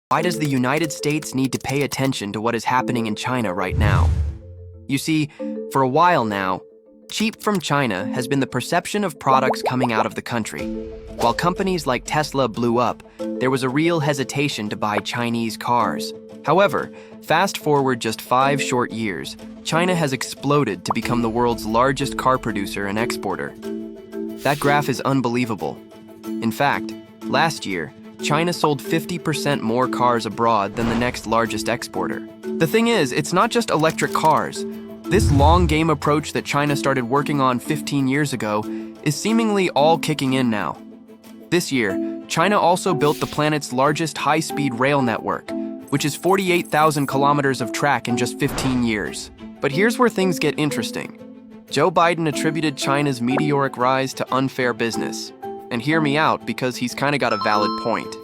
Why does the United States need to pay attention to what is happening in China right now? You see, for a while now, cheap from China has been the perception of products coming out of the country. While companies like Tesla blew up, there was a real hesitation to buy Chinese cars. However, fast forward just 5 short years, China has exploded to become the world's largest car producer and exporter. That graph is unbelievable. In fact, last year, China sold 50% more cars abroad than the next largest exporter. The thing is, it's not just electric cars. This long game approach that China started working on 15 years ago is seemingly all kicking in now. This year, China also built the planet's largest high-speed rail network, which is 48,000 kilometers of track in just 15 years. But here's where things get interesting. Joe Biden attributed China's meteoric rise to unfair business. And hear me out, because he's kind of got a valid point.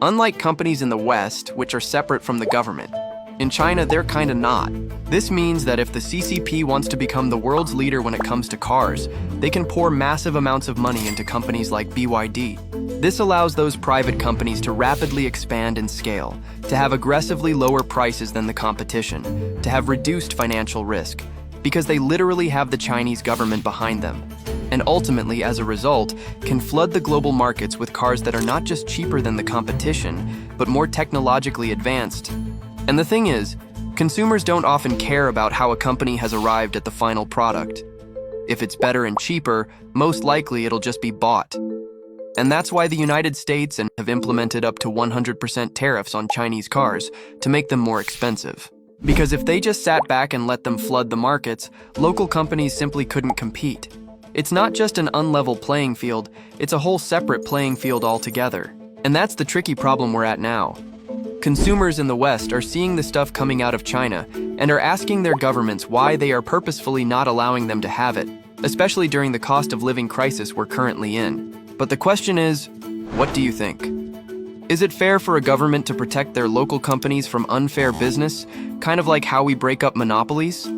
Unlike companies in the West, which are separate from the government, in China they're kind of not. This means that if the CCP wants to become the world's leader when it comes to cars, they can pour massive amounts of money into companies like BYD. This allows those private companies to rapidly expand and scale, to have aggressively lower prices than the competition, to have reduced financial risk, because they literally have the Chinese government behind them. And ultimately, as a result, can flood the global markets with cars that are not just cheaper than the competition, but more technologically advanced. And the thing is, consumers don't often care about how a company has arrived at the final product. If it's better and cheaper, most likely it'll just be bought. And that's why the United States have implemented up to 100% tariffs on Chinese cars to make them more expensive. Because if they just sat back and let them flood the markets, local companies simply couldn't compete. It's not just an unlevel playing field, it's a whole separate playing field altogether. And that's the tricky problem we're at now. Consumers in the West are seeing the stuff coming out of China and are asking their governments why they are purposefully not allowing them to have it, especially during the cost of living crisis we're currently in. But the question is, what do you think? Is it fair for a government to protect their local companies from unfair business, kind of like how we break up monopolies?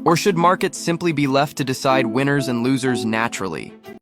Or should markets simply be left to decide winners and losers naturally?